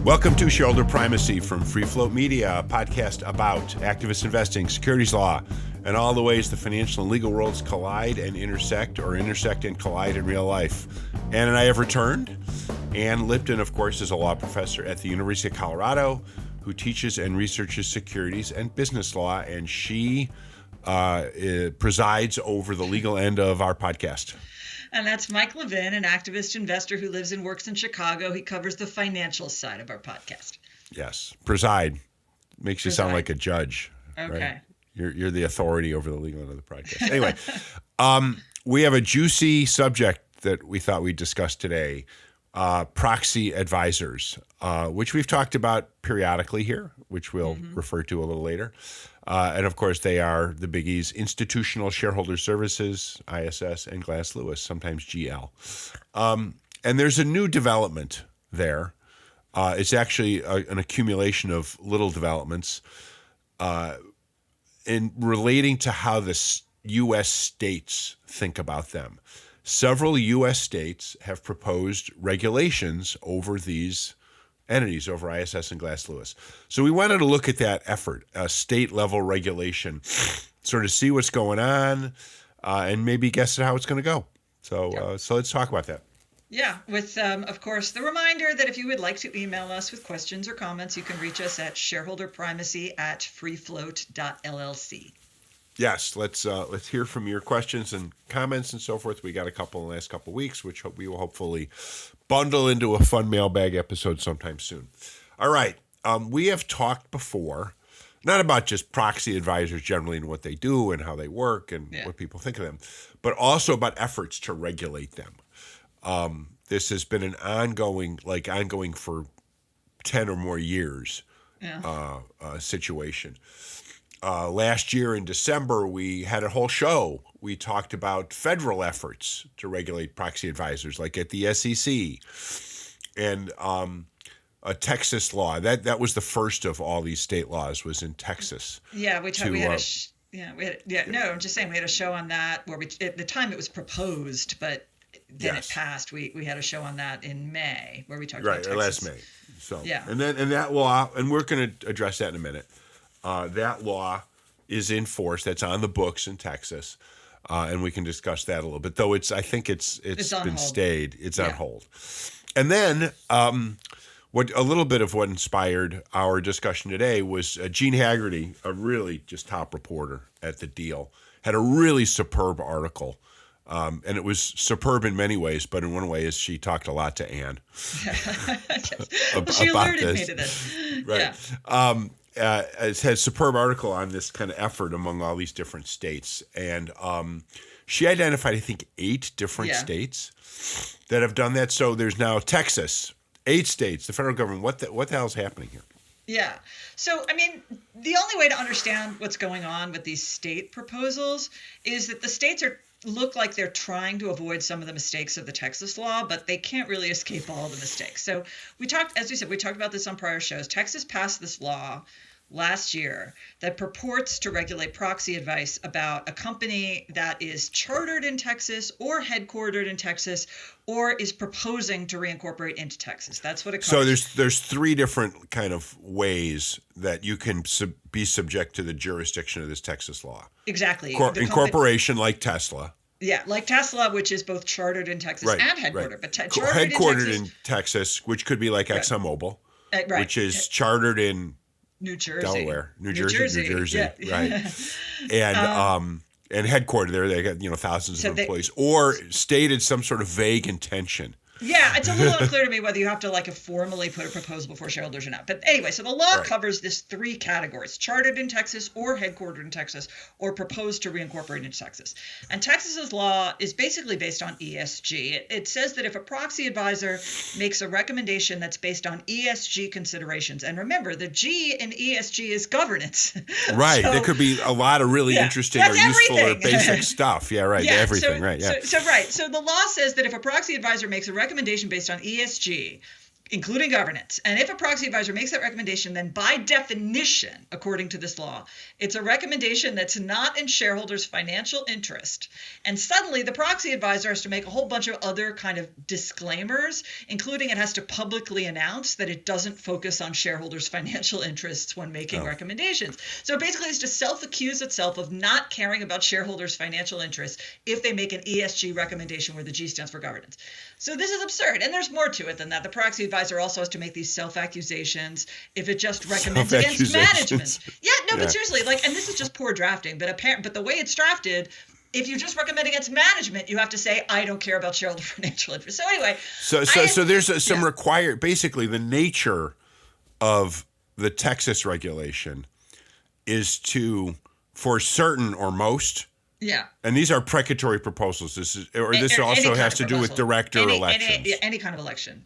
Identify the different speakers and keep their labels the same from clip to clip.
Speaker 1: Welcome to Shareholder Primacy from Free Float Media, a podcast about activist investing, securities law, and all the ways the financial and legal worlds collide and intersect, or intersect and collide in real life. Ann and I have returned. Ann Lipton, of course, is a law professor at the University of Colorado who teaches and researches securities and business law, and she presides over the legal end of our podcast.
Speaker 2: And that's Mike Levin, an activist investor who lives and works in Chicago. He covers the financial side of our podcast.
Speaker 1: Yes. Preside. Makes you sound like a judge.
Speaker 2: Okay.
Speaker 1: Right? You're the authority over the legal end of the podcast. Anyway, we have a juicy subject that we thought we'd discuss today, proxy advisors, which we've talked about periodically here, which we'll refer to a little later. And of course, they are the biggies: Institutional Shareholder Services, ISS, and Glass Lewis, sometimes GL. And there's a new development there. It's actually an accumulation of little developments in relating to how the U.S. states think about them. Several U.S. states have proposed regulations over these entities, over ISS and Glass Lewis. So we wanted to look at that effort, state-level regulation, sort of see what's going on, and maybe guess at how it's going to go. So let's talk about that.
Speaker 2: Yeah, with, of course, the reminder that if you would like to email us with questions or comments, you can reach us at shareholderprimacy@freefloat.llc.
Speaker 1: Yes, let's hear from your questions and comments and so forth. We got a couple in the last couple of weeks, which we will hopefully bundle into a fun mailbag episode sometime soon. All right, we have talked before, not about just proxy advisors generally and what they do and how they work and what people think of them, but also about efforts to regulate them. This has been an ongoing for 10 or more years situation. Last year in December, we had a whole show. We talked about federal efforts to regulate proxy advisors, like at the SEC, and a Texas law. That was the first of all these state laus, was in Texas.
Speaker 2: Yeah, I'm just saying we had a show on that where at the time it was proposed, but then it passed. We had a show on that in May where we talked about Texas.
Speaker 1: Last May. So and that law, and we're going to address that in a minute. That law is in force. That's on the books in Texas, and we can discuss that a little bit. Though I think it's been stayed. It's on hold. And then a little bit of what inspired our discussion today was Gene Haggerty, a really just top reporter at The Deal, had a really superb article. And it was superb in many ways, but in one way is she talked a lot to Ann
Speaker 2: she alerted me to this.
Speaker 1: Right. Yeah. It had a superb article on this kind of effort among all these different states. And she identified, I think, 8 different states that have done that. So there's now Texas, 8 states, the federal government. What the hell is happening here?
Speaker 2: Yeah. So, I mean, the only way to understand what's going on with these state proposals is that the states look like they're trying to avoid some of the mistakes of the Texas law, but they can't really escape all the mistakes. So we talked about this on prior shows. Texas passed this law last year that purports to regulate proxy advice about a company that is chartered in Texas or headquartered in Texas or is proposing to reincorporate into Texas. That's what it covers.
Speaker 1: So there's 3 different kind of ways that you can be subject to the jurisdiction of this Texas law.
Speaker 2: Exactly.
Speaker 1: Incorporation, like Tesla.
Speaker 2: Yeah, like Tesla, which is both chartered in Texas and headquartered. But
Speaker 1: headquartered in Texas, which could be like ExxonMobil, which is chartered in
Speaker 2: New Jersey.
Speaker 1: Delaware, New Jersey, right? And headquartered there, they got thousands of employees, or stated some sort of vague intention.
Speaker 2: Yeah, it's a little unclear to me whether you have to formally put a proposal before shareholders or not. But anyway, so the law covers this 3 categories: chartered in Texas or headquartered in Texas or proposed to reincorporate into Texas. And Texas's law is basically based on ESG. It says that if a proxy advisor makes a recommendation that's based on ESG considerations, and remember, the G in ESG is governance.
Speaker 1: Right. There could be a lot of really interesting or useful or basic stuff. Yeah, right. Everything, right. Yeah.
Speaker 2: So the law says that if a proxy advisor makes a recommendation based on ESG, including governance. And if a proxy advisor makes that recommendation, then by definition, according to this law, it's a recommendation that's not in shareholders' financial interest. And suddenly the proxy advisor has to make a whole bunch of other kind of disclaimers, including it has to publicly announce that it doesn't focus on shareholders' financial interests when making recommendations. So basically it's to self-accuse itself of not caring about shareholders' financial interests if they make an ESG recommendation where the G stands for governance. So this is absurd. And there's more to it than that. The proxy advisor also has to make these self-accusations if it just recommends against management. But seriously, and this is just poor drafting, but the way it's drafted, if you just recommend against management, you have to say, I don't care about shareholder financial interest. So anyway.
Speaker 1: So there's some required, basically the nature of the Texas regulation is to, for certain or most, and these are precatory proposals. This also has to do with director elections.
Speaker 2: Any kind of election.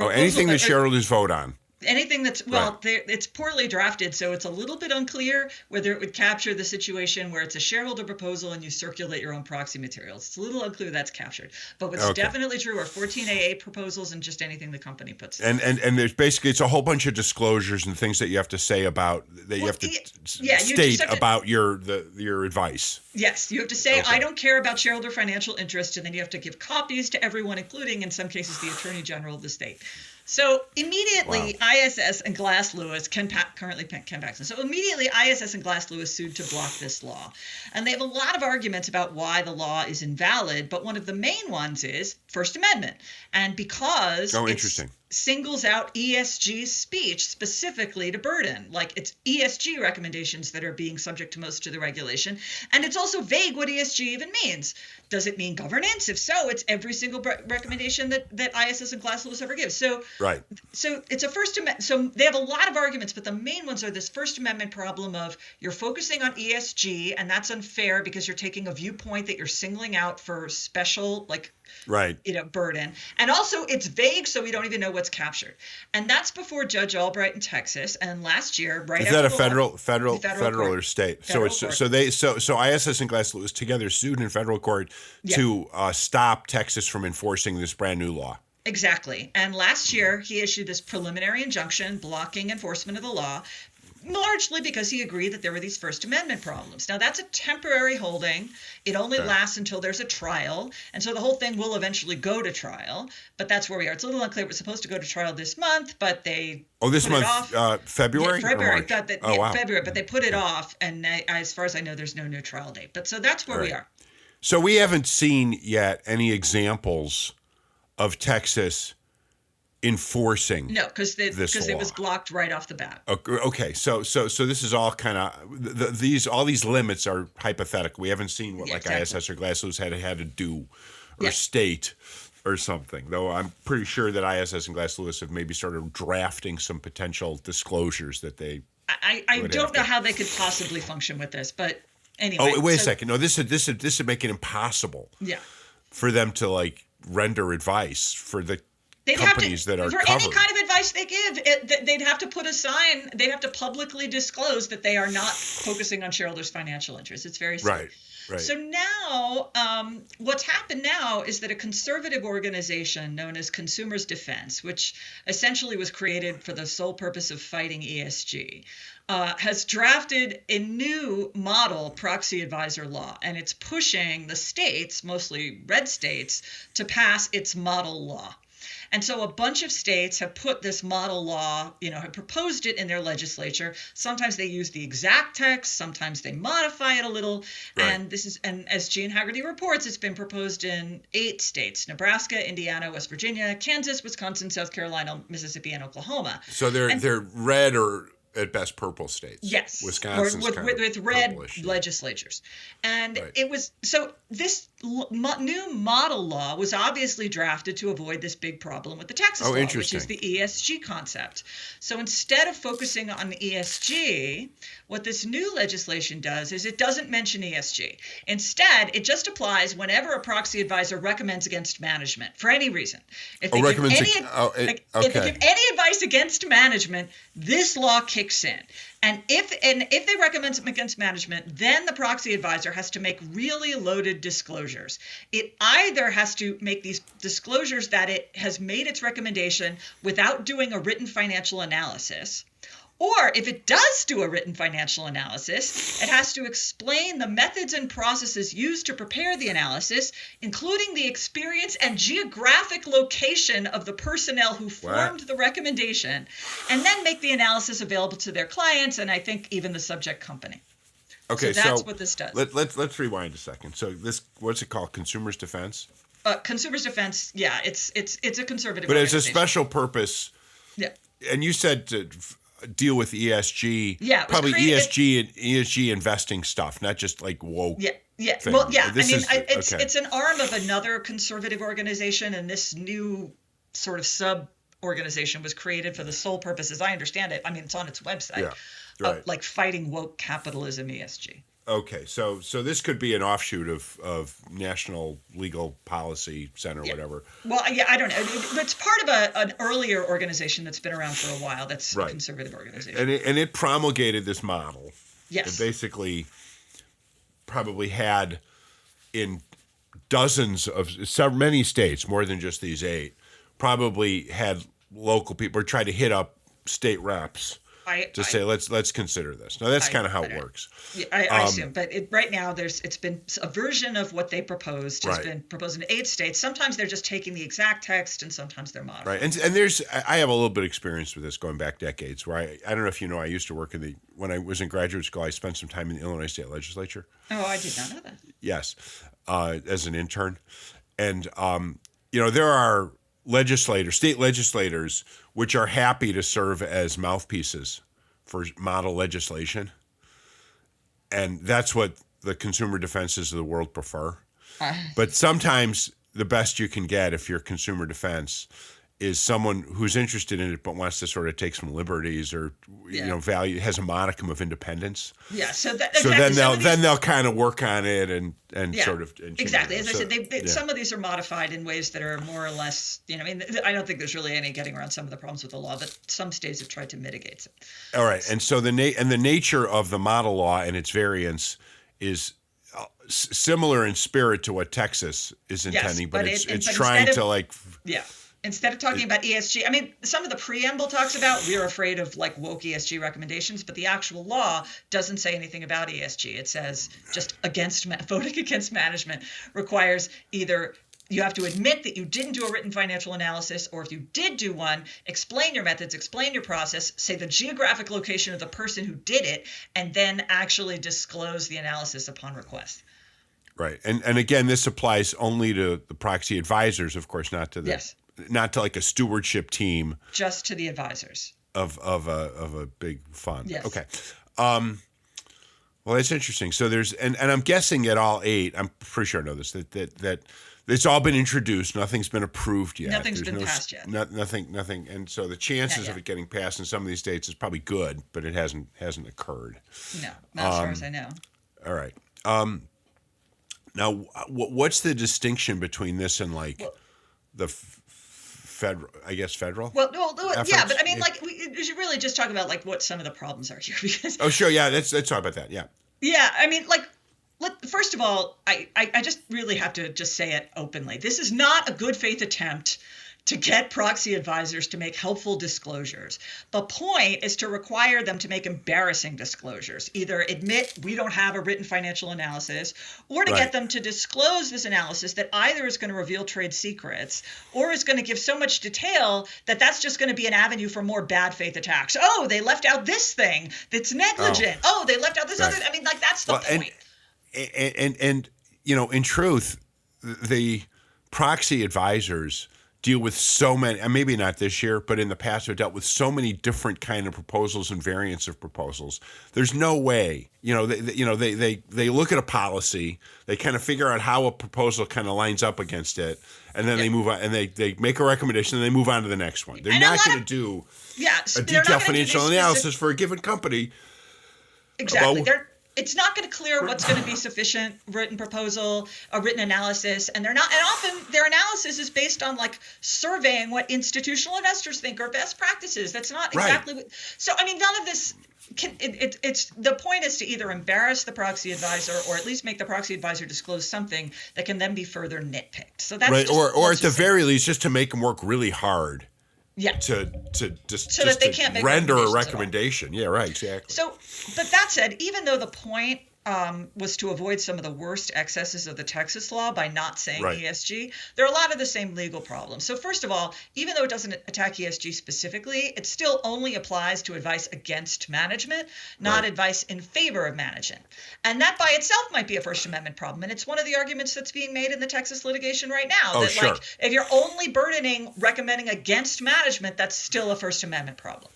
Speaker 1: Anything that shareholders vote on.
Speaker 2: Anything that's, it's poorly drafted, so it's a little bit unclear whether it would capture the situation where it's a shareholder proposal and you circulate your own proxy materials. It's a little unclear that's captured. But what's definitely true are 14AA proposals and just anything the company puts in.
Speaker 1: And there's basically, it's a whole bunch of disclosures and things that you have to say about, that you have to state about your advice.
Speaker 2: Yes, you have to say, I don't care about shareholder financial interest, and then you have to give copies to everyone, including, in some cases, the Attorney General of the state. So immediately, ISS and Glass Lewis, Ken Paxton. So immediately, ISS and Glass Lewis sued to block this law. And they have a lot of arguments about why the law is invalid, but one of the main ones is First Amendment. And because it singles out ESG speech specifically to burden, like it's ESG recommendations that are being subject to most of the regulation. And it's also vague what ESG even means. Does it mean governance? If so, it's every single recommendation that ISS and Glass Lewis ever gives. So it's a First Amendment. So they have a lot of arguments, but the main ones are this First Amendment problem of you're focusing on ESG, and that's unfair because you're taking a viewpoint that you're singling out for special, burden. And also it's vague, so we don't even know what's captured. And that's before Judge Albright in Texas. And last year,
Speaker 1: is that a federal or state? So ISS and Glass Lewis together sued in federal court to stop Texas from enforcing this brand new law.
Speaker 2: Exactly. And last year he issued this preliminary injunction blocking enforcement of the law, largely because he agreed that there were these First Amendment problems. Now, that's a temporary holding. It only lasts until there's a trial. And so the whole thing will eventually go to trial. But that's where we are. It's a little unclear. It was supposed to go to trial this month, but they
Speaker 1: February?
Speaker 2: February. February, but they put it off. And as far as I know, there's no new trial date. But so that's where we are.
Speaker 1: So we haven't seen yet any examples of Texas enforcing
Speaker 2: because it was blocked right off the bat.
Speaker 1: Okay, so this is all kind of all these limits are hypothetical. We haven't seen what ISS or Glass Lewis had to do or state or something. Though I'm pretty sure that ISS and Glass Lewis have maybe started drafting some potential disclosures that they.
Speaker 2: I don't know how they could possibly function with this, but anyway.
Speaker 1: Oh, wait a second. No, this would make it impossible.
Speaker 2: Yeah.
Speaker 1: For them to render advice for the companies that are
Speaker 2: for
Speaker 1: covered.
Speaker 2: Any kind of advice they give, they'd have to put a sign. They'd have to publicly disclose that they are not focusing on shareholders' financial interests. It's very simple.
Speaker 1: Right.
Speaker 2: So now, what's happened now is that a conservative organization known as Consumers Defense, which essentially was created for the sole purpose of fighting ESG, has drafted a new model proxy advisor law, and it's pushing the states, mostly red states, to pass its model law. And so a bunch of states have put this model law, have proposed it in their legislature. Sometimes they use the exact text, sometimes they modify it a little. Right. And as Gene Haggerty reports, it's been proposed in 8 states: Nebraska, Indiana, West Virginia, Kansas, Wisconsin, South Carolina, Mississippi, and Oklahoma.
Speaker 1: So they're red or at best purple states.
Speaker 2: Yes.
Speaker 1: Wisconsin's
Speaker 2: with red legislatures. And it was so this new model law was obviously drafted to avoid this big problem with the Texas law, which is the ESG concept. So instead of focusing on ESG, what this new legislation does is it doesn't mention ESG. Instead, it just applies whenever a proxy advisor recommends against management for any reason. If they give any advice against management, this law kicks in. And if they recommend against management, then the proxy advisor has to make really loaded disclosures. disclosures. It either has to make these disclosures that it has made its recommendation without doing a written financial analysis, or if it does do a written financial analysis, it has to explain the methods and processes used to prepare the analysis, including the experience and geographic location of the personnel who formed the recommendation, and then make the analysis available to their clients and I think even the subject company.
Speaker 1: Okay,
Speaker 2: so that's what this does.
Speaker 1: Let's rewind a second. So this, what's it called? Consumers Defense?
Speaker 2: Consumers Defense, yeah, it's a conservative
Speaker 1: but it's a
Speaker 2: organization.
Speaker 1: special purpose.
Speaker 2: Yeah.
Speaker 1: And you said to deal with ESG,
Speaker 2: probably
Speaker 1: ESG investing stuff, not just like woke.
Speaker 2: Yeah.
Speaker 1: Thing.
Speaker 2: Well, yeah.
Speaker 1: It's
Speaker 2: an arm of another conservative organization, and this new sort of sub organization was created for the sole purpose, as I understand it. I mean, it's on its website.
Speaker 1: Yeah. Right.
Speaker 2: Like fighting woke capitalism, ESG.
Speaker 1: Okay, so this could be an offshoot of National Legal Policy Center, whatever.
Speaker 2: Well, yeah, I don't know. It's part of an earlier organization that's been around for a while. That's a conservative organization.
Speaker 1: And it promulgated this model.
Speaker 2: Yes.
Speaker 1: It basically probably had in dozens of many states, more than just these 8, probably had local people or tried to hit up state reps. Say let's consider this. Now that's kind of how it works.
Speaker 2: Yeah, I assume, but right now it's been a version of what they proposed has been proposed in 8 states. Sometimes they're just taking the exact text, and sometimes they're modifying.
Speaker 1: Right, and I have a little bit of experience with this going back decades. Where I don't know if you know, I used to work when I was in graduate school. I spent some time in the Illinois State Legislature.
Speaker 2: Oh, I did not know that.
Speaker 1: Yes, as an intern, and there are state legislators, which are happy to serve as mouthpieces for model legislation. And that's what the consumer defenses of the world prefer. But sometimes the best you can get if you're consumer defense is someone who's interested in it but wants to sort of take some liberties or value, has a modicum of independence.
Speaker 2: Yeah,
Speaker 1: then they'll kind of work on it and sort of
Speaker 2: exactly. As I said, some of these are modified in ways that are more or less. I don't think there's really any getting around some of the problems with the law, but some states have tried to mitigate it.
Speaker 1: All right, and so the nature of the model law and its variants is similar in spirit to what Texas is intending, but it's trying to
Speaker 2: Instead of talking about ESG, some of the preamble talks about we're afraid of like woke ESG recommendations, but the actual law doesn't say anything about ESG. It says just voting against management requires either you have to admit that you didn't do a written financial analysis, or if you did do one, explain your methods, explain your process, say the geographic location of the person who did it, and then actually disclose the analysis upon request.
Speaker 1: Right. And again, this applies only to the proxy advisors, of course, not to not to like a stewardship team.
Speaker 2: Just to the advisors. Of
Speaker 1: a big fund.
Speaker 2: Yes.
Speaker 1: Okay. Well, that's interesting. So there's and I'm guessing at all 8, I'm pretty sure I know this, that it's all been introduced. Nothing's been approved yet.
Speaker 2: Nothing's been passed yet.
Speaker 1: Nothing. And so the chances of it getting passed in some of these states is probably good, but it hasn't occurred.
Speaker 2: No, not as far as I know.
Speaker 1: All right. Now, what's the distinction between this and the federal? I guess federal.
Speaker 2: Well, yeah, but we should really just talk about what some of the problems are here because.
Speaker 1: Oh, sure, yeah. Let's talk about that. Yeah.
Speaker 2: Yeah, first of all, I just really have to just say it openly. This is not a good faith attempt to get proxy advisors to make helpful disclosures. The point is to require them to make embarrassing disclosures, either admit we don't have a written financial analysis, or to get them to disclose this analysis that either is going to reveal trade secrets or is going to give so much detail that that's just going to be an avenue for more bad faith attacks. Oh, they left out this thing that's negligent. Oh, they left out this other. That's the point.
Speaker 1: And in truth, the proxy advisors deal with so many, and maybe not this year, but in the past have dealt with so many different kind of proposals and variants of proposals. There's no way, they look at a policy, they kind of figure out how a proposal kind of lines up against it, and then they move on, and they make a recommendation, and they move on to the next one. They're not going to do a detailed financial analysis for a given company.
Speaker 2: Exactly. it's not going to clear what's going to be sufficient written proposal, a written analysis, and and often their analysis is based on like surveying what institutional investors think are best practices. That's not exactly what. So I mean, none of this. It's the point is to either embarrass the proxy advisor or at least make the proxy advisor disclose something that can then be further nitpicked. So that's
Speaker 1: right, or at the very least, just to make them work really hard.
Speaker 2: Yeah.
Speaker 1: To
Speaker 2: so that they can't make
Speaker 1: render a recommendation. Yeah, right, exactly.
Speaker 2: So, but that said, even though the point was to avoid some of the worst excesses of the Texas law by not saying ESG, there are a lot of the same legal problems. So first of all, even though it doesn't attack ESG specifically, it still only applies to advice against management, not advice in favor of management. And that by itself might be a First Amendment problem. And it's one of the arguments that's being made in the Texas litigation right now. That like if you're only recommending against management, that's still a First Amendment problem.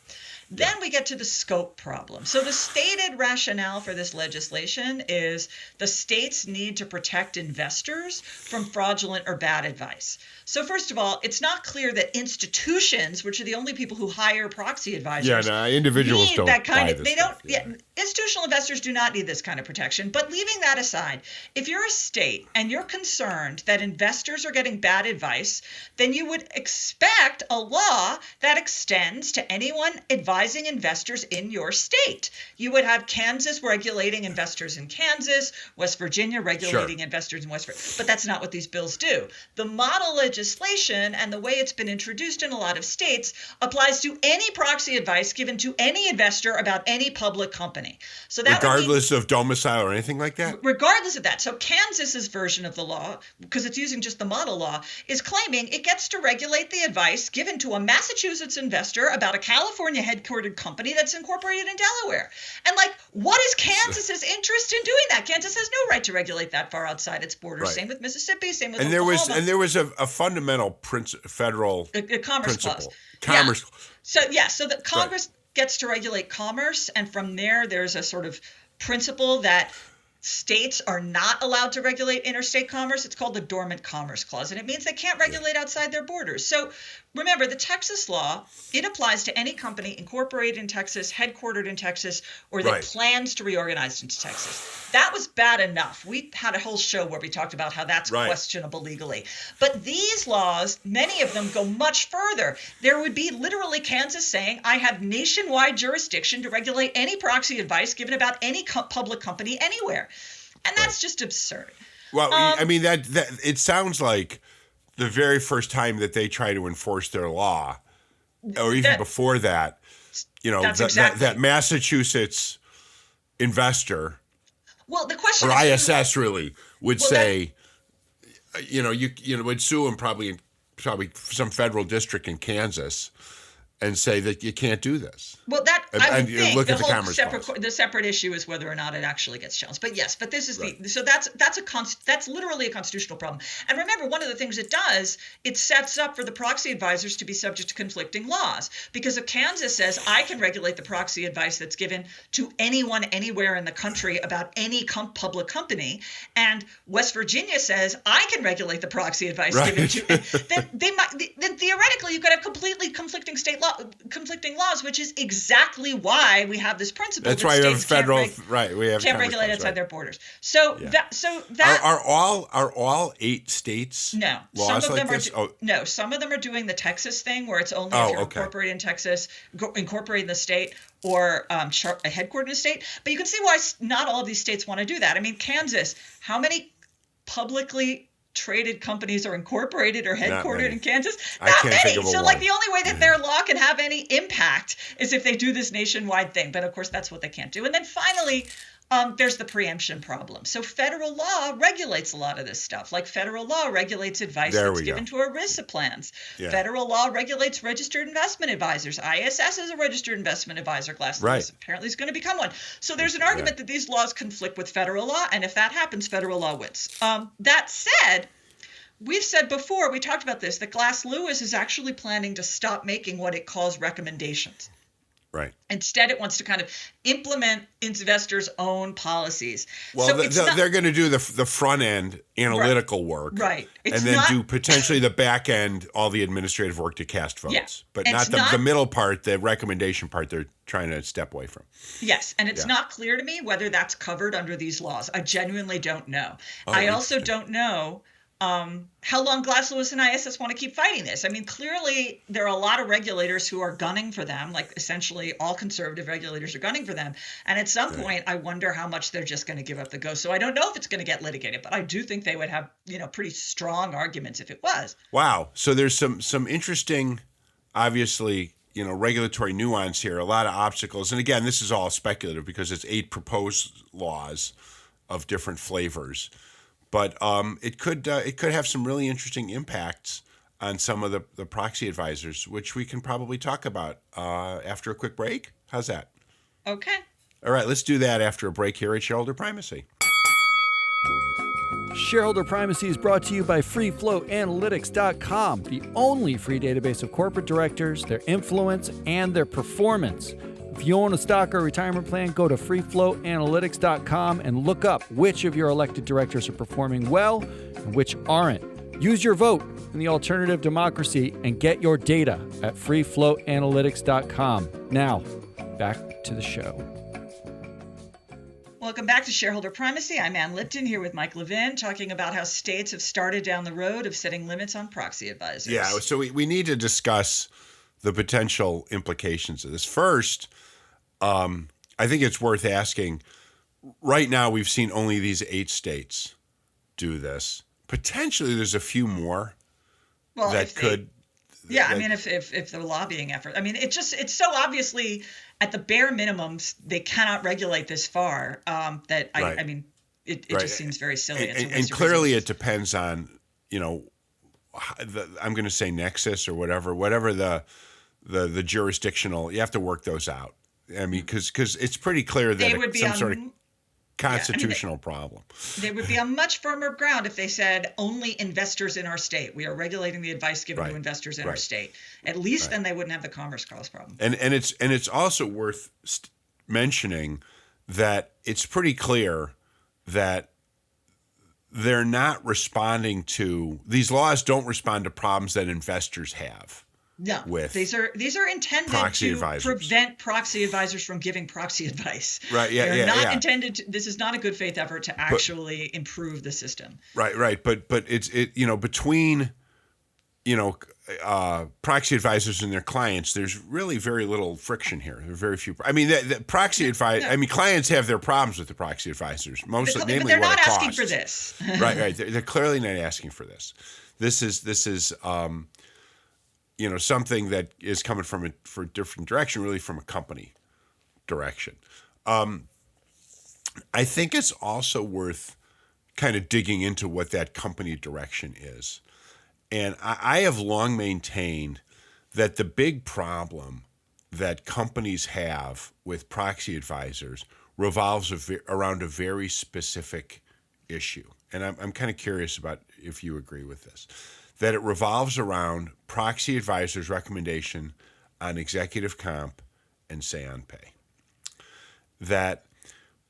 Speaker 2: Then we get to the scope problem. So the stated rationale for this legislation is the states need to protect investors from fraudulent or bad advice. So first of all, it's not clear that institutions, which are the only people who hire proxy advisors,
Speaker 1: individuals
Speaker 2: need
Speaker 1: don't
Speaker 2: that kind
Speaker 1: buy
Speaker 2: of.
Speaker 1: this
Speaker 2: They
Speaker 1: stuff,
Speaker 2: don't. Institutional investors do not need this kind of protection. But leaving that aside, if you're a state and you're concerned that investors are getting bad advice, then you would expect a law that extends to anyone advising investors in your state. You would have Kansas regulating investors in Kansas, West Virginia regulating investors in West Virginia. But that's not what these bills do. The model legislation and the way it's been introduced in a lot of states applies to any proxy advice given to any investor about any public company. So that
Speaker 1: regardless of domicile or anything like that?
Speaker 2: Regardless of that. So Kansas's version of the law, because it's using just the model law, is claiming it gets to regulate the advice given to a Massachusetts investor about a California headquartered company that's incorporated in Delaware. And like, what is Kansas's interest in doing that? Kansas has no right to regulate that far outside its borders. Same with Mississippi, same with Oklahoma.
Speaker 1: There was a fundamental federal
Speaker 2: commerce
Speaker 1: principle.
Speaker 2: Clause. So the Congress gets to regulate commerce, and from there's a sort of principle that states are not allowed to regulate interstate commerce. It's called the Dormant Commerce Clause, and it means they can't regulate outside their borders. So remember, the Texas law, it applies to any company incorporated in Texas, headquartered in Texas, or that plans to reorganize into Texas. That was bad enough. We had a whole show where we talked about how that's questionable legally. But these laws, many of them go much further. There would be literally Kansas saying, I have nationwide jurisdiction to regulate any proxy advice given about any public company anywhere. And that's just absurd.
Speaker 1: Well, I mean, that it sounds like the very first time that they try to enforce their law, or even before that, that Massachusetts investor,
Speaker 2: the question
Speaker 1: or ISS really would say, would sue him probably some federal district in Kansas and say that you can't do this.
Speaker 2: Well, that I would think
Speaker 1: look
Speaker 2: the
Speaker 1: at the
Speaker 2: whole
Speaker 1: commerce
Speaker 2: the separate issue is whether or not it actually gets challenged. But yes, but this is that's literally a constitutional problem. And remember, one of the things it does, it sets up for the proxy advisors to be subject to conflicting laws. Because if Kansas says I can regulate the proxy advice that's given to anyone anywhere in the country about any public company, and West Virginia says I can regulate the proxy advice given to, then theoretically you could have completely conflicting conflicting laws, which is exactly why we have this principle.
Speaker 1: That's why we have federal we have
Speaker 2: can't regulate outside their borders. So that
Speaker 1: are all 8 states
Speaker 2: some
Speaker 1: laws
Speaker 2: of
Speaker 1: like
Speaker 2: them
Speaker 1: this?
Speaker 2: No, some of them are doing the Texas thing where it's only if you're incorporated in Texas, incorporated in the state, or headquartered in the state. But you can see why not all of these states want to do that. I mean, Kansas, how many publicly traded companies are incorporated or headquartered in Kansas? Not many. So like the only way that their law can have any impact is if they do this nationwide thing. But of course, that's what they can't do. And then finally, there's the preemption problem. So federal law regulates a lot of this stuff. Like federal law regulates advice that's given to ERISA plans. Yeah. Federal law regulates registered investment advisors. ISS is a registered investment advisor. Glass Lewis apparently is going to become one. So there's an argument that these laws conflict with federal law, and if that happens, federal law wins. That said, we've said before, we talked about this, that Glass Lewis is actually planning to stop making what it calls recommendations.
Speaker 1: Right.
Speaker 2: Instead, it wants to kind of implement investors' own policies.
Speaker 1: Well, they're going to do the front end analytical work,
Speaker 2: right?
Speaker 1: And then do potentially the back end, all the administrative work to cast votes, but not the middle part, the recommendation part. They're trying to step away from.
Speaker 2: Yes, and it's not clear to me whether that's covered under these laws. I genuinely don't know. I also don't know how long Glass Lewis and ISS want to keep fighting this. I mean, clearly there are a lot of regulators who are gunning for them, like essentially all conservative regulators are gunning for them. And at some point, I wonder how much they're just going to give up the ghost. So I don't know if it's going to get litigated, but I do think they would have, pretty strong arguments if it was.
Speaker 1: Wow. So there's some interesting, obviously, regulatory nuance here, a lot of obstacles. And again, this is all speculative because it's 8 proposed laws of different flavors. But it could have some really interesting impacts on some of the proxy advisors, which we can probably talk about after a quick break. How's that?
Speaker 2: Okay.
Speaker 1: All right, let's do that after a break here at Shareholder Primacy.
Speaker 3: Shareholder Primacy is brought to you by FreeFlowAnalytics.com, the only free database of corporate directors, their influence, and their performance. If you own a stock or a retirement plan, go to freeflowanalytics.com and look up which of your elected directors are performing well and which aren't. Use your vote in the alternative democracy and get your data at freeflowanalytics.com. Now, back to the show.
Speaker 2: Welcome back to Shareholder Primacy. I'm Ann Lipton here with Mike Levin, talking about how states have started down the road of setting limits on proxy advisors.
Speaker 1: Yeah, so we need to discuss the potential implications of this. First, I think it's worth asking, right now we've seen only these 8 states do this. Potentially there's a few more that could.
Speaker 2: If the lobbying effort, it's so obviously at the bare minimums, they cannot regulate this far that it just seems very silly.
Speaker 1: And clearly it depends on, I'm going to say nexus or whatever the jurisdictional, you have to work those out. I mean, because it's pretty clear that it's some sort of constitutional problem.
Speaker 2: They would be on much firmer ground if they said only investors in our state. We are regulating the advice given to investors in our state. At least then they wouldn't have the Commerce Clause problem.
Speaker 1: And it's also worth mentioning that it's pretty clear that they're not responding to, these laws don't respond to problems that investors have.
Speaker 2: No, these are intended to prevent proxy advisors from giving proxy advice.
Speaker 1: Right. Yeah.
Speaker 2: They're not intended to, this is not a good faith effort to actually improve the system.
Speaker 1: Right. But it's between proxy advisors and their clients, there's really very little friction here. There are very few. I mean, the proxy advisor. I mean, clients have their problems with the proxy advisors, mostly, namely
Speaker 2: but they're
Speaker 1: what
Speaker 2: not
Speaker 1: it
Speaker 2: asking
Speaker 1: costs.
Speaker 2: for this.
Speaker 1: Right. They're clearly not asking for this. This is something that is coming from a different direction, really from a company direction. I think it's also worth kind of digging into what that company direction is. And I have long maintained that the big problem that companies have with proxy advisors revolves around a very specific issue. And I'm kind of curious about if you agree with this. That it revolves around proxy advisors' recommendation on executive comp and say-on pay. That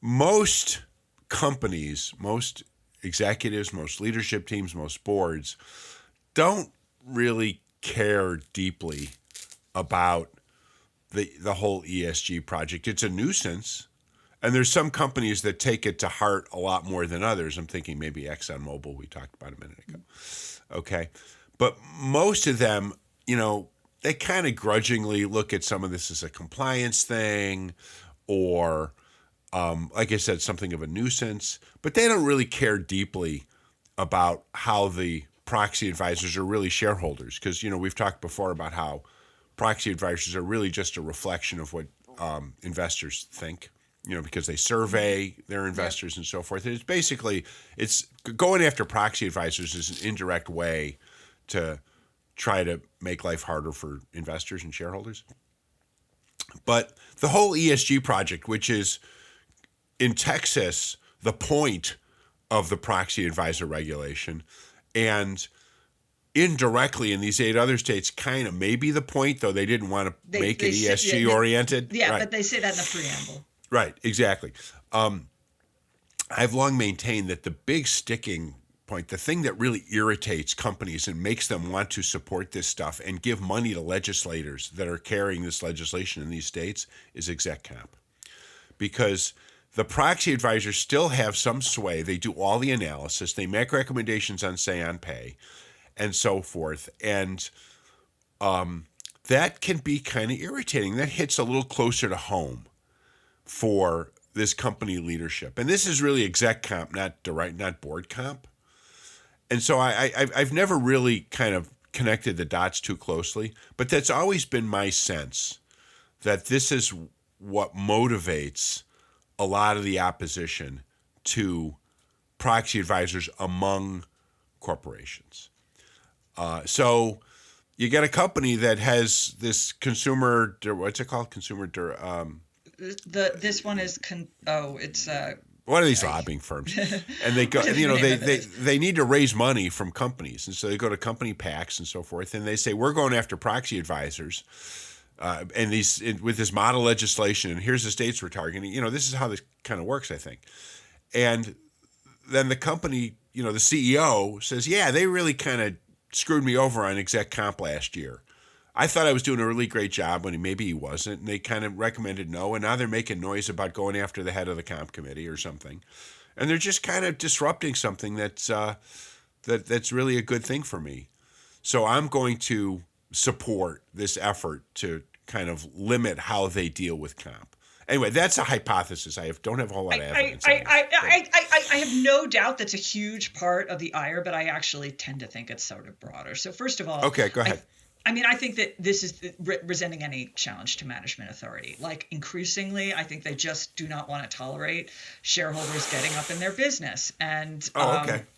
Speaker 1: most companies, most executives, most leadership teams, most boards don't really care deeply about the whole ESG project. It's a nuisance. And there's some companies that take it to heart a lot more than others. I'm thinking maybe ExxonMobil, we talked about a minute ago. Okay. But most of them, they kind of grudgingly look at some of this as a compliance thing or, like I said, something of a nuisance. But they don't really care deeply about how the proxy advisors are really shareholders. Because, we've talked before about how proxy advisors are really just a reflection of what investors think. Because they survey their investors and so forth. It's basically, it's going after proxy advisors is an indirect way to try to make life harder for investors and shareholders. But the whole ESG project, which is in Texas, the point of the proxy advisor regulation, and indirectly in these 8 other states kind of may be the point, though they didn't want to make it ESG oriented.
Speaker 2: Yeah,
Speaker 1: right.
Speaker 2: But they say that in the preamble.
Speaker 1: Right, exactly. I've long maintained that the big sticking point, the thing that really irritates companies and makes them want to support this stuff and give money to legislators that are carrying this legislation in these states is exec comp. Because the proxy advisors still have some sway. They do all the analysis. They make recommendations on, say, on pay and so forth. And that can be kind of irritating. That hits a little closer to home for this company leadership. And this is really exec comp, not board comp. And so I've never really kind of connected the dots too closely, but that's always been my sense that this is what motivates a lot of the opposition to proxy advisors among corporations. So you get a company that has this consumer, what's it called?
Speaker 2: This one is it's
Speaker 1: one of these lobbying firms, and they go, they need to raise money from companies, and so they go to company PACs and so forth, and they say we're going after proxy advisors, and with this model legislation, and here's the states we're targeting. This is how this kind of works, I think, and then the company, the CEO says, yeah, they really kind of screwed me over on exec comp last year. I thought I was doing a really great job when maybe he wasn't, and they kind of recommended no, and now they're making noise about going after the head of the comp committee or something, and they're just kind of disrupting something that's really a good thing for me. So I'm going to support this effort to kind of limit how they deal with comp. Anyway, that's a hypothesis. I don't have a whole lot of evidence.
Speaker 2: I have no doubt that's a huge part of the ire, but I actually tend to think it's sort of broader. So first of all,
Speaker 1: okay, go ahead.
Speaker 2: I think that this is resenting any challenge to management authority. Like, increasingly, I think they just do not want to tolerate shareholders getting up in their business. And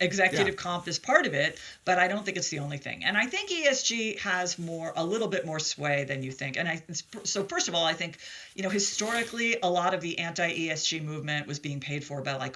Speaker 2: executive comp is part of it, but I don't think it's the only thing. And I think ESG has a little bit more sway than you think. And so first of all, I think, historically, a lot of the anti-ESG movement was being paid for by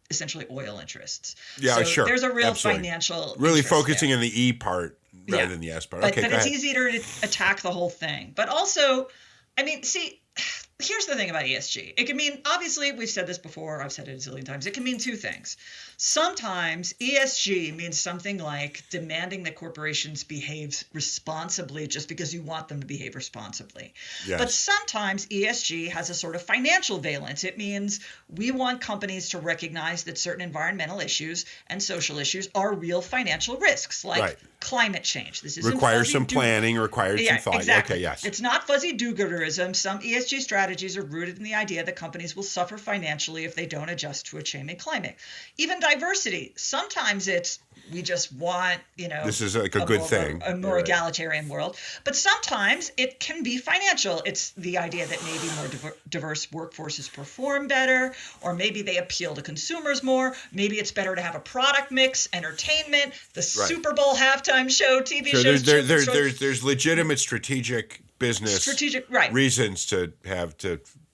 Speaker 2: essentially oil interests.
Speaker 1: Yeah,
Speaker 2: so
Speaker 1: sure.
Speaker 2: There's a real
Speaker 1: Absolutely.
Speaker 2: Financial
Speaker 1: really focusing on the E part rather than the S part.
Speaker 2: But
Speaker 1: it's
Speaker 2: easier to attack the whole thing. But also, here's the thing about ESG. It can mean, obviously, we've said this before, I've said it a zillion times, it can mean two things. Sometimes ESG means something like demanding that corporations behave responsibly just because you want them to behave responsibly.
Speaker 1: Yes.
Speaker 2: But sometimes ESG has a sort of financial valence. It means we want companies to recognize that certain environmental issues and social issues are real financial risks, like climate change. This
Speaker 1: requires some planning, requires some thought.
Speaker 2: Exactly.
Speaker 1: Okay, yes.
Speaker 2: It's not fuzzy do-gooderism. Some ESG strategies are rooted in the idea that companies will suffer financially if they don't adjust to a changing climate. Even diversity. Sometimes we just want,
Speaker 1: this is like a good thing.
Speaker 2: A more egalitarian world. But sometimes it can be financial. It's the idea that maybe more diverse workforces perform better, or maybe they appeal to consumers more. Maybe it's better to have a product mix, entertainment, the Super Bowl halftime show, TV shows.
Speaker 1: There's legitimate strategic business reasons to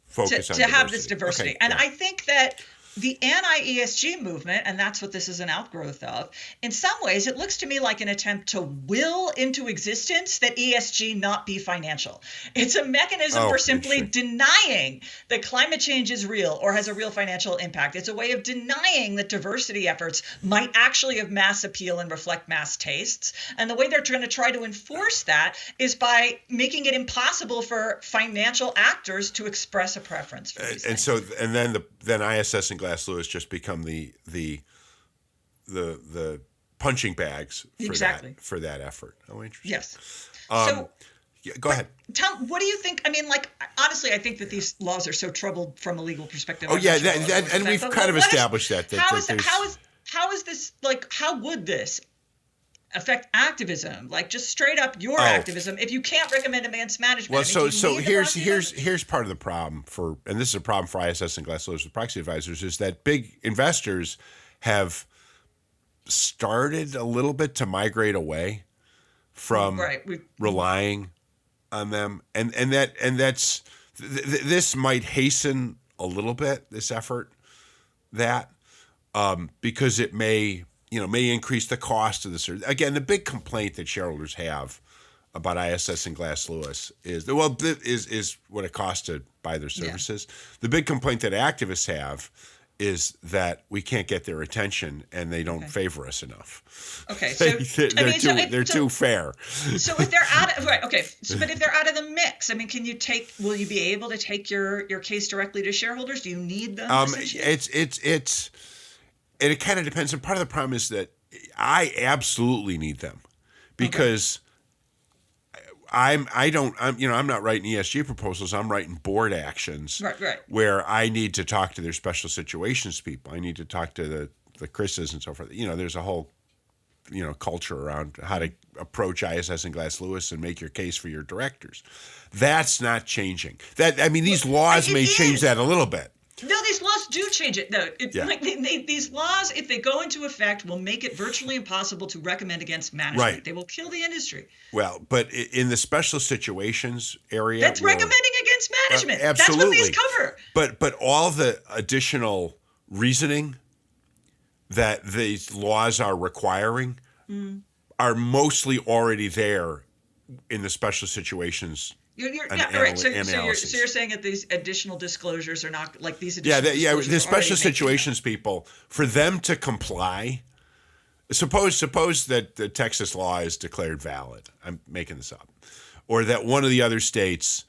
Speaker 1: focus on
Speaker 2: have this diversity.
Speaker 1: Okay,
Speaker 2: and I think that the anti-ESG movement, and that's what this is an outgrowth of, in some ways it looks to me like an attempt to will into existence that ESG not be financial. It's a mechanism for simply denying that climate change is real or has a real financial impact. It's a way of denying that diversity efforts might actually have mass appeal and reflect mass tastes. And the way they're trying to enforce that is by making it impossible for financial actors to express a preference for these things.
Speaker 1: And then ISS and Glass Lewis just become the punching bags for that effort. Oh, interesting.
Speaker 2: Yes.
Speaker 1: Go ahead.
Speaker 2: Tom, what do you think? Honestly, I think that these laws are so troubled from a legal perspective.
Speaker 1: Oh, yeah, and we've kind of established that.
Speaker 2: How is this, how would this affect activism? Just straight up your activism, if you can't recommend against management.
Speaker 1: Well, here's part of the problem and this is a problem for ISS and Glass Lewis with proxy advisors, is that big investors have started a little bit to migrate away from relying on them, and that's this might hasten a little bit this effort because it may may increase the cost of the service. Again, the big complaint that shareholders have about ISS and Glass Lewis is what it costs to buy their services. The big complaint that activists have is that we can't get their attention and they don't favor us enough.
Speaker 2: Okay, so
Speaker 1: they're too fair.
Speaker 2: So if they're out of but if they're out of the mix, I mean, will you be able to take your case directly to shareholders? Do you need them?
Speaker 1: It kind of depends. And part of the problem is that I absolutely need them because I'm not writing ESG proposals. I'm writing board actions where I need to talk to their special situations people. I need to talk to the Chris's and so forth. There's a whole, culture around how to approach ISS and Glass Lewis and make your case for your directors. That's not changing. These laws may change that a little bit.
Speaker 2: No, these laws do change it, though. These laws, if they go into effect, will make it virtually impossible to recommend against management.
Speaker 1: Right.
Speaker 2: They will kill the industry.
Speaker 1: Well, but in the special situations area,
Speaker 2: that's recommending against management.
Speaker 1: Absolutely.
Speaker 2: That's what these cover.
Speaker 1: But all the additional reasoning that these laws are requiring are mostly already there in the special situations.
Speaker 2: So you're saying that these additional disclosures are not like these additional disclosures
Speaker 1: the special situations people, for them to comply, suppose that the Texas law is declared valid. I'm making this up. Or that one of the other states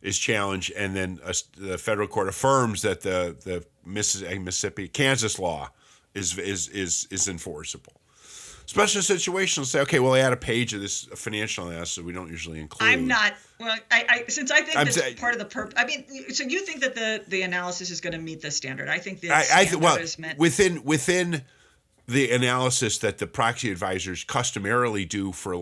Speaker 1: is challenged, and then the federal court affirms that the Mississippi, Kansas law is enforceable. Special situations say, okay, well, add a page of this financial analysis we don't usually include.
Speaker 2: I'm not. Well, since I think that's part of the purpose. I mean, so you think that the analysis is going to meet the standard? I think the standard is meant
Speaker 1: within the analysis that the proxy advisors customarily do for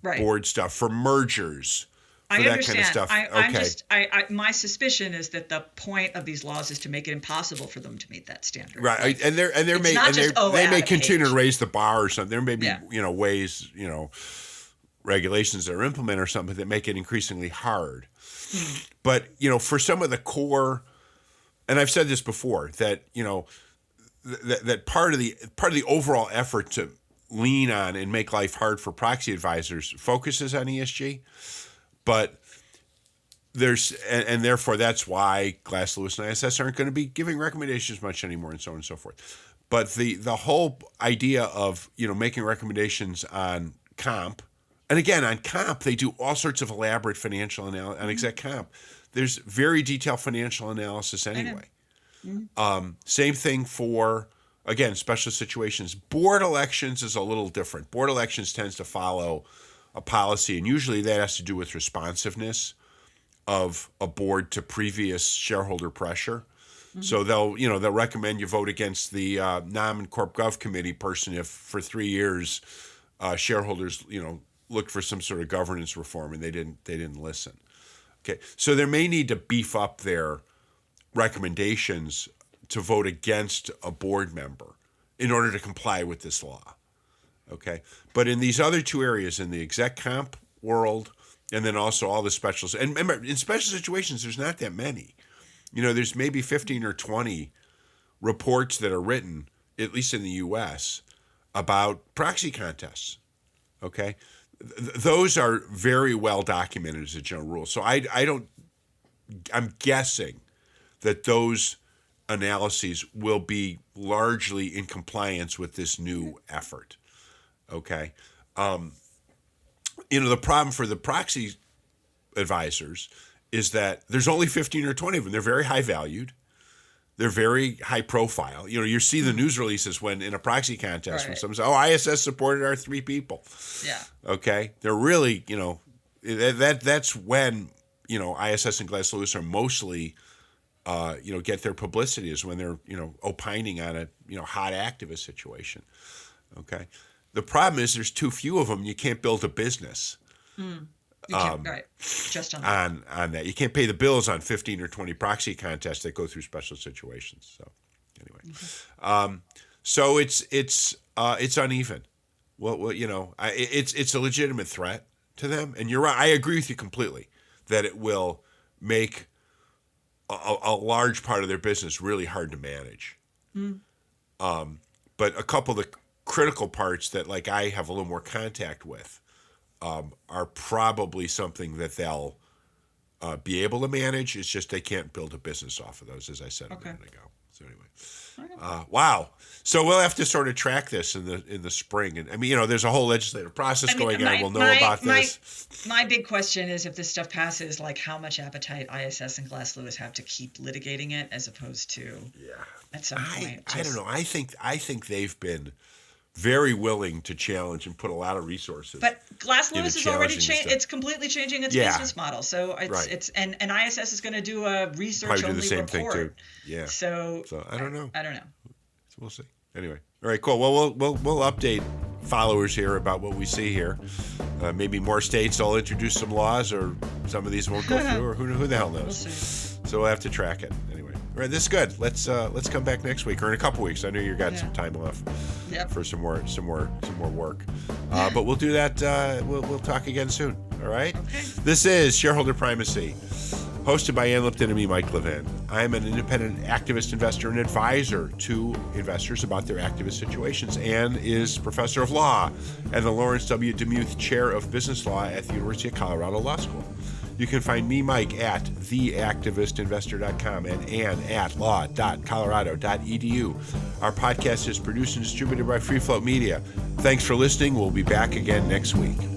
Speaker 1: board stuff, for mergers.
Speaker 2: I
Speaker 1: that
Speaker 2: understand.
Speaker 1: Kind of stuff.
Speaker 2: My suspicion is that the point of these laws is to make it impossible for them to meet that standard.
Speaker 1: Right, and they may continue to raise the bar or something. There may be ways, regulations that are implemented or something that make it increasingly hard. But for some of the core, and I've said this before, that that part of the overall effort to lean on and make life hard for proxy advisors focuses on ESG. But therefore that's why Glass Lewis and ISS aren't going to be giving recommendations much anymore, and so on and so forth. But the whole idea of making recommendations on comp, and again on comp they do all sorts of elaborate financial analysis on exec comp. There's very detailed financial analysis anyway. Same thing for, again, special situations. Board elections is a little different. Board elections tends to follow a policy, and usually that has to do with responsiveness of a board to previous shareholder pressure. So they'll recommend you vote against the Nom and Corp Gov Committee person if for 3 years shareholders looked for some sort of governance reform and they didn't listen. Okay, so they may need to beef up their recommendations to vote against a board member in order to comply with this law. Okay, but in these other two areas, in the exec comp world, and then also all the specials, and remember, in special situations, there's not that many. There's maybe 15 or 20 reports that are written, at least in the U.S., about proxy contests. Okay, those are very well documented as a general rule. So I'm guessing that those analyses will be largely in compliance with this new effort. Okay. The problem for the proxy advisors is that there's only 15 or 20 of them. They're very high valued. They're very high profile. You see the news releases when in a proxy contest when someone says, ISS supported our 3 people. Yeah. Okay. They're really, that's when, ISS and Glass Lewis are mostly, get their publicity is when they're, opining on a, hot activist situation. Okay. The problem is there's too few of them. You can't build a business. You can't, just on that. On that. You can't pay the bills on 15 or 20 proxy contests that go through special situations. So anyway, so it's uneven. Well, it's a legitimate threat to them. And you're right. I agree with you completely that it will make a large part of their business really hard to manage. But a couple of the critical parts that like I have a little more contact with are probably something that they'll be able to manage. It's just they can't build a business off of those, as I said a minute ago. So anyway, wow. So we'll have to sort of track this in the spring, and I mean, there's a whole legislative process going on. We'll know about this.
Speaker 2: My big question is, if this stuff passes, like how much appetite ISS and Glass Lewis have to keep litigating it, as opposed to at some point.
Speaker 1: I don't know. I think they've been very willing to challenge and put a lot of resources.
Speaker 2: But Glass Lewis is already changed. It's completely changing its business model. So it's and ISS is going to do a research only report. Probably do the same thing too.
Speaker 1: Yeah.
Speaker 2: So
Speaker 1: I don't know.
Speaker 2: I don't know.
Speaker 1: So we'll see. Anyway, all right, cool. Well, we'll update followers here about what we see here. Maybe more states will introduce some laws, or some of these won't go through, or who the hell knows.
Speaker 2: We'll see.
Speaker 1: So we'll have to track it. Anyway, all right, this is good. Let's come back next week or in a couple weeks. I know you've got some time off for some more work. But we'll do that. We'll talk again soon. All right.
Speaker 2: Okay.
Speaker 1: This is Shareholder Primacy, hosted by Ann Lipton and me, Mike Levin. I'm an independent activist, investor, and advisor to investors about their activist situations. Ann is professor of law and the Lawrence W. Demuth Chair of Business Law at the University of Colorado Law School. You can find me, Mike, at theactivistinvestor.com and Ann at law.colorado.edu. Our podcast is produced and distributed by Free Float Media. Thanks for listening. We'll be back again next week.